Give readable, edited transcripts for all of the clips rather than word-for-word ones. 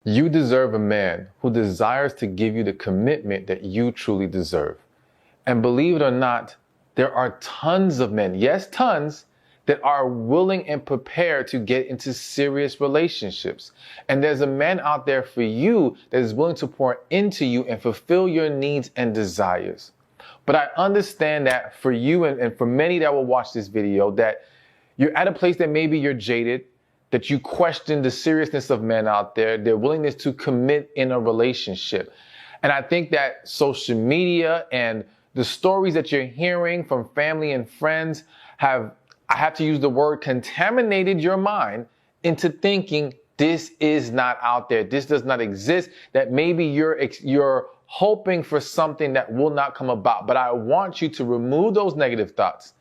You deserve a man who desires to give you the commitment that you truly deserve. And believe it or not, there are tons of men, yes, tons, that are willing and prepared to get into serious relationships. And there's a man out there for you that is willing to pour into you and fulfill your needs and desires. But I understand that for you and for many that will watch this video, that you're at a place that maybe you're jaded, that you question the seriousness of men out there, their willingness to commit in a relationship. And I think that social media and the stories that you're hearing from family and friends have, I have to use the word, contaminated your mind into thinking this is not out there, this does not exist, that maybe you're hoping for something that will not come about. But I want you to remove those negative thoughts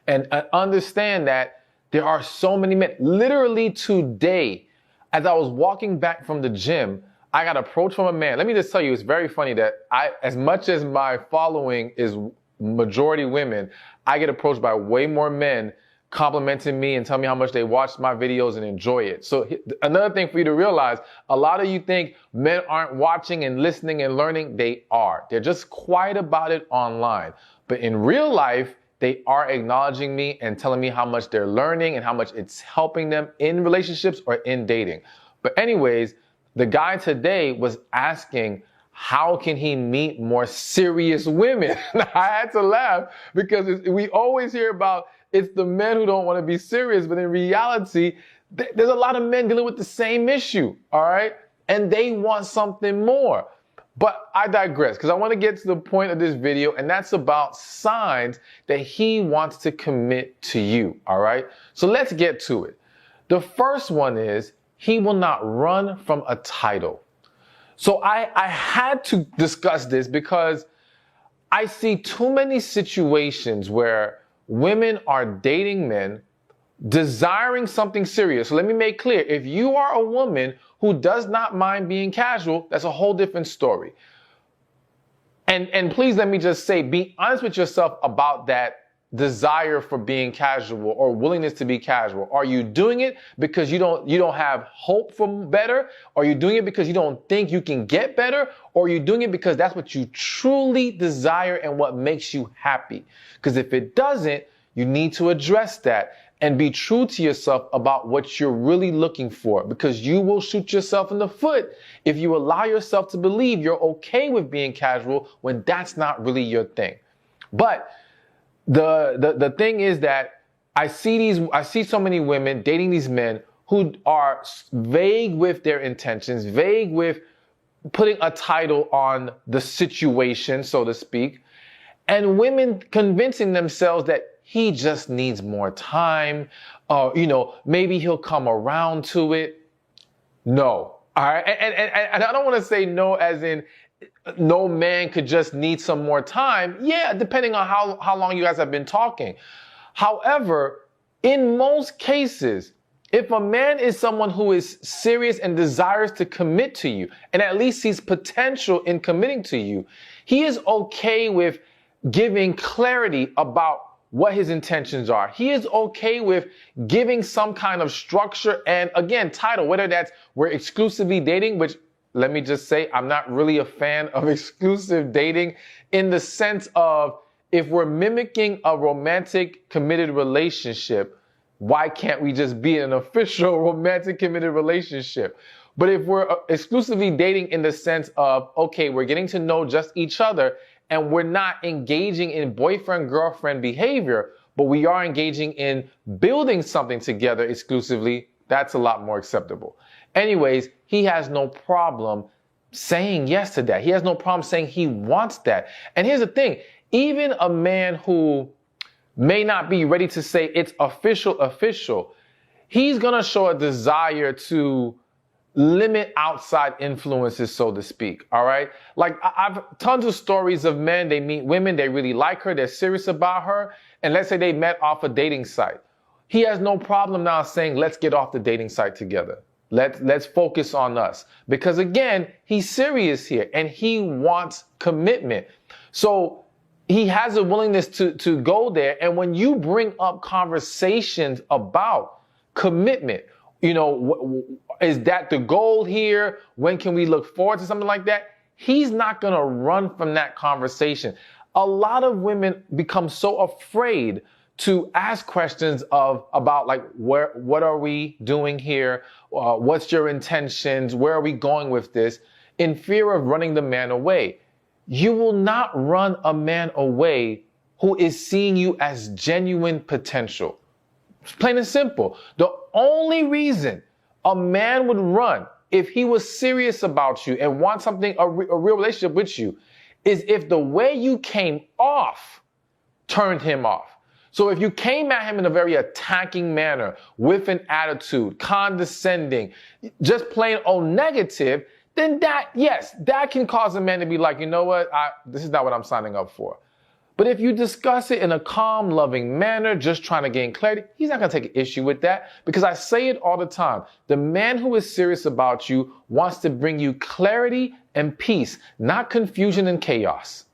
and understand that there are so many men. Literally today, as I was walking back from the gym, I got approached from a man. Let me just tell you, it's very funny that as much as my following is majority women, I get approached by way more men complimenting me and telling me how much they watch my videos and enjoy it. So another thing for you to realize, a lot of you think men aren't watching and listening and learning. They are. They're just quiet about it online. But in real life, they are acknowledging me and telling me how much they're learning and how much it's helping them in relationships or in dating. But anyways, the guy today was asking, how can he meet more serious women? I had to laugh because we always hear about it's the men who don't want to be serious, but in reality, there's a lot of men dealing with the same issue, all right? And they want something more. But I digress because I want to get to the point of this video, and that's about signs that he wants to commit to you, all right? So let's get to it. The first one is he will not run from a title. So I had to discuss this because I see too many situations where women are dating men desiring something serious. So let me make clear, if you are a woman who does not mind being casual, that's a whole different story. And please let me just say, be honest with yourself about that desire for being casual or willingness to be casual. Are you doing it because you don't have hope for better? Are you doing it because you don't think you can get better? Or are you doing it because that's what you truly desire and what makes you happy? Because if it doesn't, you need to address that and be true to yourself about what you're really looking for, because you will shoot yourself in the foot if you allow yourself to believe you're okay with being casual when that's not really your thing. But the thing is that I see so many women dating these men who are vague with their intentions, vague with putting a title on the situation, so to speak, and women convincing themselves that he just needs more time, or, maybe he'll come around to it. No. All right. And I don't want to say no as in no man could just need some more time. Yeah, depending on how long you guys have been talking. However, in most cases, if a man is someone who is serious and desires to commit to you, and at least sees potential in committing to you, he is okay with giving clarity about what his intentions are. He is okay with giving some kind of structure and, again, title, whether that's we're exclusively dating, which let me just say, I'm not really a fan of exclusive dating in the sense of if we're mimicking a romantic committed relationship, why can't we just be in an official romantic committed relationship? But if we're exclusively dating in the sense of, okay, we're getting to know just each other and we're not engaging in boyfriend-girlfriend behavior, but we are engaging in building something together exclusively, that's a lot more acceptable. Anyways, he has no problem saying yes to that. He has no problem saying he wants that. And here's the thing, even a man who may not be ready to say it's official, he's gonna show a desire to limit outside influences, so to speak, all right? Like, I've tons of stories of men, they meet women, they really like her, they're serious about her, and let's say they met off a dating site. He has no problem now saying, let's get off the dating site together. Let's focus on us. Because again, he's serious here, and he wants commitment. So he has a willingness to go there, and when you bring up conversations about commitment, Is that the goal here? When can we look forward to something like that? He's not going to run from that conversation. A lot of women become so afraid to ask questions about like, what are we doing here? What's your intentions? Where are we going with this? In fear of running the man away. You will not run a man away who is seeing you as genuine potential. It's plain and simple. The only reason a man would run if he was serious about you and want something, a real relationship with you, is if the way you came off turned him off. So if you came at him in a very attacking manner, with an attitude, condescending, just plain old negative, then that can cause a man to be like, you know what, this is not what I'm signing up for. But if you discuss it in a calm, loving manner, just trying to gain clarity, he's not going to take an issue with that, because I say it all the time. The man who is serious about you wants to bring you clarity and peace, not confusion and chaos.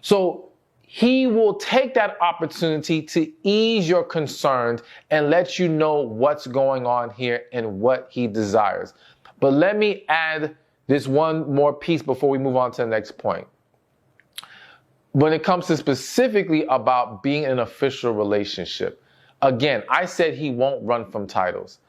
So he will take that opportunity to ease your concerns and let you know what's going on here and what he desires. But let me add this one more piece before we move on to the next point. When it comes to specifically about being in an official relationship, again, I said he won't run from titles.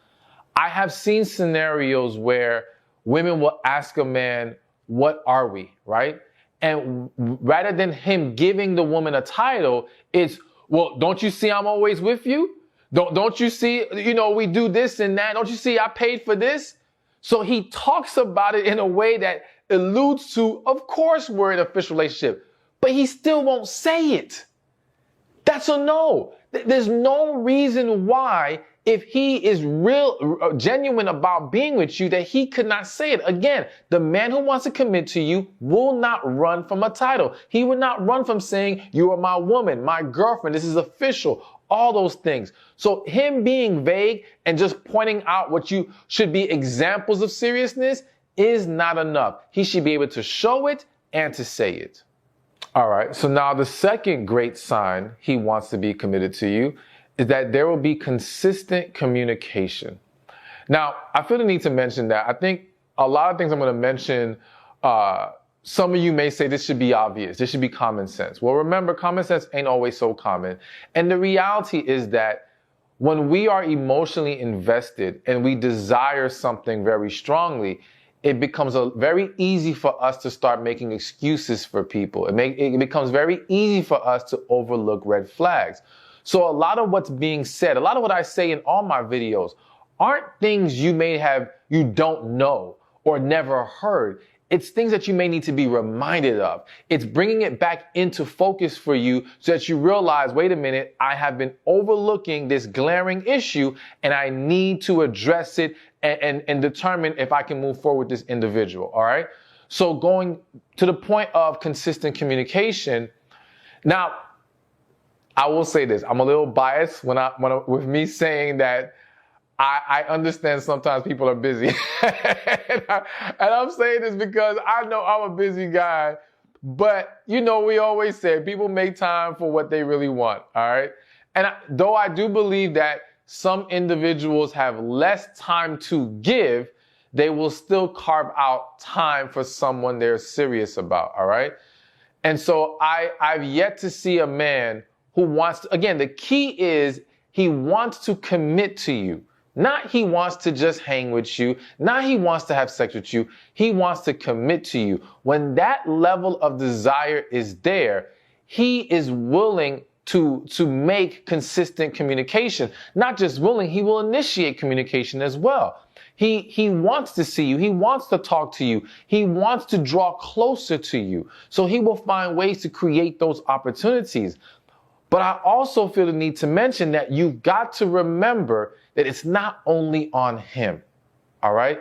I have seen scenarios where women will ask a man, what are we, right? And rather than him giving the woman a title, it's, well, don't you see I'm always with you? Don't you see, we do this and that. Don't you see I paid for this? So he talks about it in a way that alludes to, of course, we're in an official relationship, but he still won't say it. That's a no. There's no reason why, if he is genuine about being with you, that he could not say it. Again, the man who wants to commit to you will not run from a title. He would not run from saying, you are my woman, my girlfriend, this is official, all those things. So him being vague and just pointing out what you should be examples of seriousness is not enough. He should be able to show it and to say it. All right, so now the second great sign he wants to be committed to you is that there will be consistent communication. Now, I feel the need to mention that. I think a lot of things I'm going to mention, some of you may say this should be obvious. This should be common sense. Well, remember, common sense ain't always so common. And the reality is that when we are emotionally invested and we desire something very strongly, it becomes very easy for us to start making excuses for people. It becomes very easy for us to overlook red flags. So a lot of what's being said, a lot of what I say in all my videos aren't things you don't know or never heard. It's things that you may need to be reminded of. It's bringing it back into focus for you so that you realize, wait a minute, I have been overlooking this glaring issue and I need to address it and determine if I can move forward with this individual, all right? So going to the point of consistent communication, now, I will say this, I'm a little biased with me saying that I understand sometimes people are busy. and I'm saying this because I know I'm a busy guy, but we always say people make time for what they really want, all right? And though I do believe that some individuals have less time to give, they will still carve out time for someone they're serious about, all right? And so I've yet to see a man who wants to, again, the key is he wants to commit to you. Not he wants to just hang with you. Not he wants to have sex with you. He wants to commit to you. When that level of desire is there, he is willing to make consistent communication. Not just willing, he will initiate communication as well. He wants to see you. He wants to talk to you. He wants to draw closer to you. So he will find ways to create those opportunities. But I also feel the need to mention that you've got to remember that it's not only on him, all right?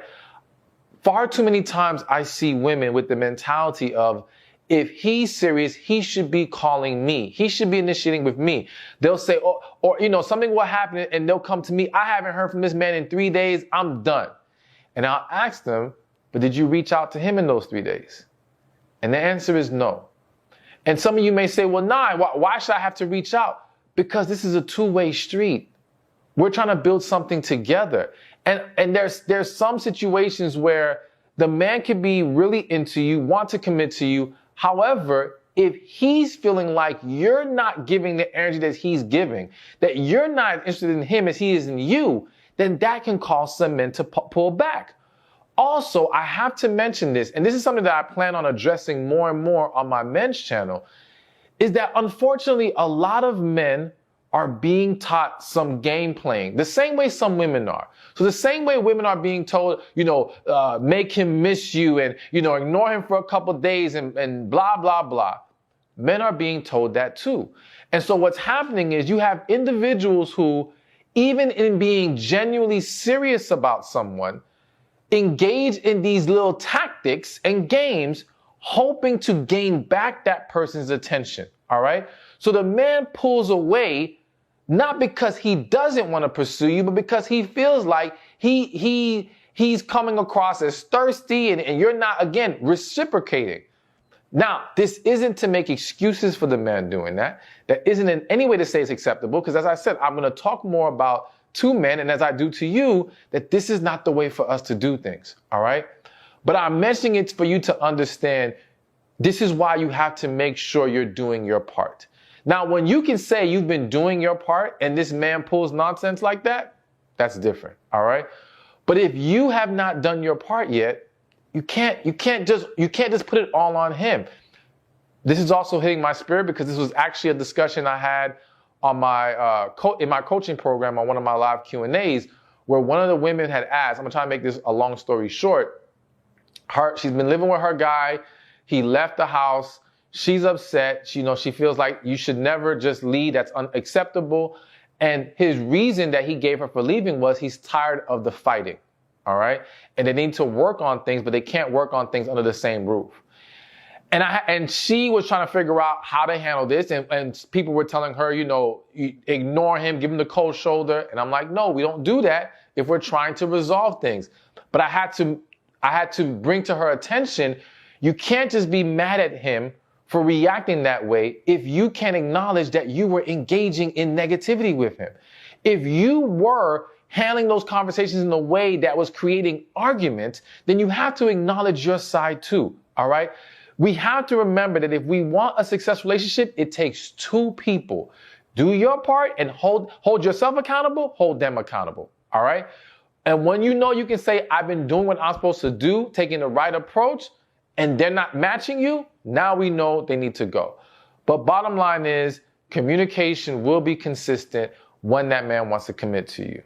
Far too many times I see women with the mentality of, if he's serious, he should be calling me. He should be initiating with me. They'll say, or something will happen and they'll come to me. I haven't heard from this man in 3 days. I'm done. And I'll ask them, but did you reach out to him in those 3 days? And the answer is no. And some of you may say, well, why should I have to reach out? Because this is a two-way street. We're trying to build something together. And there's some situations where the man can be really into you, want to commit to you. However, if he's feeling like you're not giving the energy that he's giving, that you're not interested in him as he is in you, then that can cause some men to pull back. Also, I have to mention this, and this is something that I plan on addressing more and more on my men's channel, is that unfortunately a lot of men are being taught some game playing, the same way some women are. So the same way women are being told, make him miss you and, ignore him for a couple of days and blah, blah, blah. Men are being told that too. And so what's happening is you have individuals who, even in being genuinely serious about someone, engage in these little tactics and games, hoping to gain back that person's attention. All right. So the man pulls away, not because he doesn't want to pursue you, but because he feels like he's coming across as thirsty and you're not, again, reciprocating. Now, this isn't to make excuses for the man doing that. That isn't in any way to say it's acceptable, because as I said, I'm going to talk more about to men, and as I do to you, that this is not the way for us to do things, all right? But I'm mentioning it for you to understand this is why you have to make sure you're doing your part. Now, when you can say you've been doing your part and this man pulls nonsense like that, that's different, all right? But if you have not done your part yet, you can't just put it all on him. This is also hitting my spirit because this was actually a discussion I had on my in my coaching program on one of my live Q&As, where one of the women had asked, I'm gonna try to make this a long story short. She's been living with her guy. He left the house. She's upset. She feels like you should never just leave. That's unacceptable. And his reason that he gave her for leaving was he's tired of the fighting. All right. And they need to work on things, but they can't work on things under the same roof. And she was trying to figure out how to handle this. And people were telling her, you ignore him, give him the cold shoulder. And I'm like, no, we don't do that if we're trying to resolve things. But I had to bring to her attention, you can't just be mad at him for reacting that way if you can't acknowledge that you were engaging in negativity with him. If you were handling those conversations in a way that was creating arguments, then you have to acknowledge your side too, all right? We have to remember that if we want a successful relationship, it takes two people. Do your part and hold yourself accountable, hold them accountable, all right? And when you can say, I've been doing what I'm supposed to do, taking the right approach, and they're not matching you, now we know they need to go. But bottom line is, communication will be consistent when that man wants to commit to you.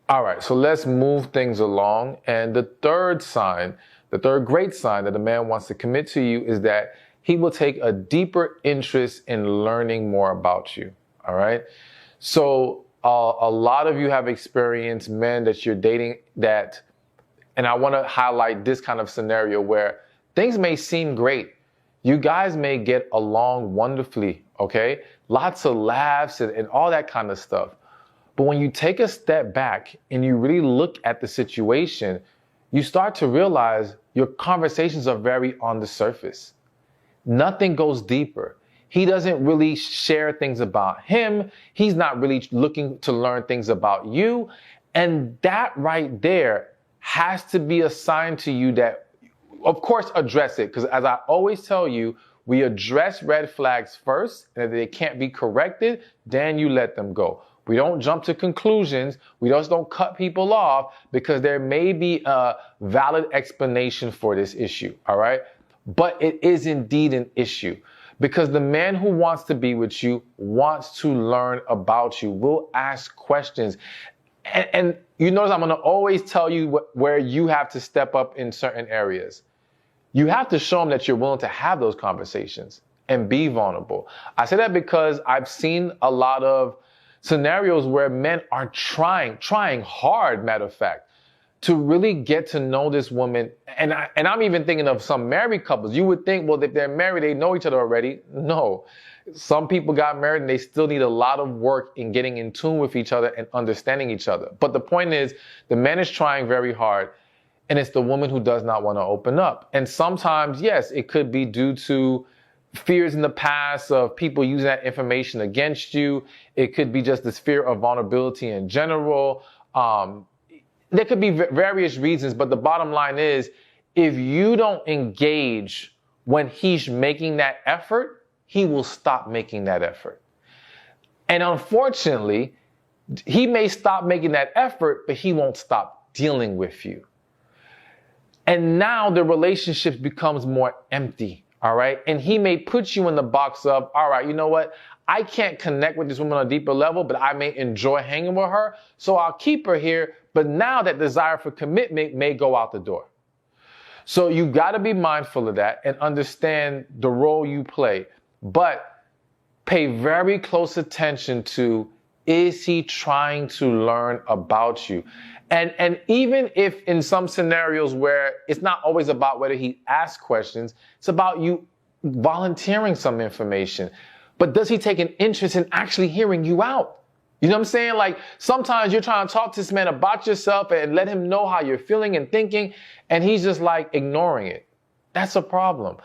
All right, so let's move things along. And the third great sign that a man wants to commit to you is that he will take a deeper interest in learning more about you. All right. So a lot of you have experienced men that you're dating and I want to highlight this kind of scenario where things may seem great. You guys may get along wonderfully. Okay. Lots of laughs and all that kind of stuff. But when you take a step back and you really look at the situation, you start to realize your conversations are very on the surface. Nothing goes deeper. He doesn't really share things about him. He's not really looking to learn things about you. And that right there has to be a sign to you that, of course, address it. Because as I always tell you, we address red flags first. And if they can't be corrected, then you let them go. We don't jump to conclusions. We just don't cut people off because there may be a valid explanation for this issue, all right? But it is indeed an issue because the man who wants to be with you wants to learn about you, will ask questions. And you notice I'm going to always tell you where you have to step up in certain areas. You have to show him that you're willing to have those conversations and be vulnerable. I say that because I've seen a lot of scenarios where men are trying hard, matter of fact, to really get to know this woman. And I'm even thinking of some married couples. You would think, well, if they're married, they know each other already. No. Some people got married and they still need a lot of work in getting in tune with each other and understanding each other. But the point is, the man is trying very hard, and it's the woman who does not want to open up. And sometimes, yes, it could be due to fears in the past of people using that information against you. It could be just this fear of vulnerability in general. There could be various reasons, but the bottom line is, if you don't engage when he's making that effort, he will stop making that effort. And unfortunately, he may stop making that effort, but he won't stop dealing with you. And now the relationship becomes more empty, all right? And he may put you in the box of, all right, you know what? I can't connect with this woman on a deeper level, but I may enjoy hanging with her, so I'll keep her here. But now that desire for commitment may go out the door. So you got to be mindful of that and understand the role you play. But pay very close attention to, is he trying to learn about you? And even if in some scenarios where it's not always about whether he asks questions, it's about you volunteering some information. But does he take an interest in actually hearing you out? You know what I'm saying? Like, sometimes you're trying to talk to this man about yourself and let him know how you're feeling and thinking, and he's just like ignoring it. That's a problem.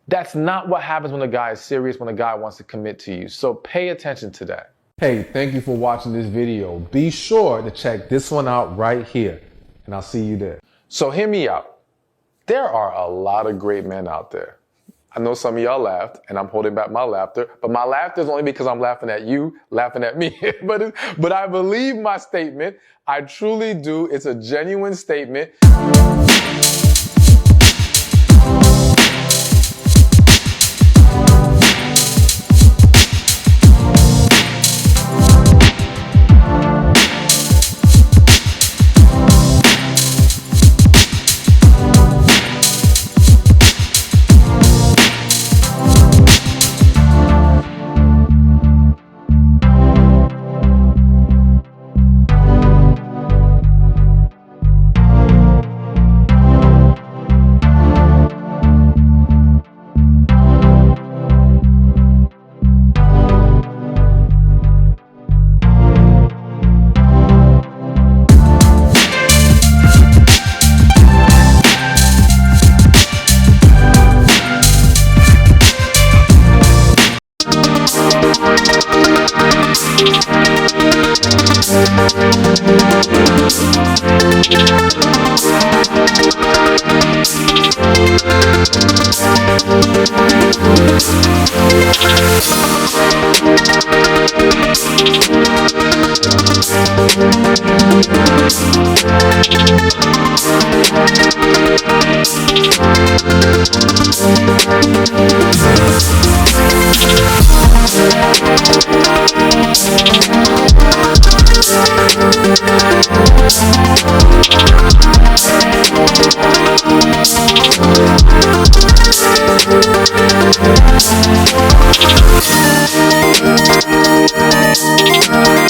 That's not what happens when a guy is serious, when a guy wants to commit to you. So pay attention to that. Hey, thank you for watching this video. Be sure to check this one out right here, and I'll see you there. So hear me out. There are a lot of great men out there. I know some of y'all laughed, and I'm holding back my laughter, but my laughter is only because I'm laughing at you, laughing at me. But I believe my statement. I truly do. It's a genuine statement. We'll be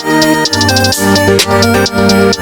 right back.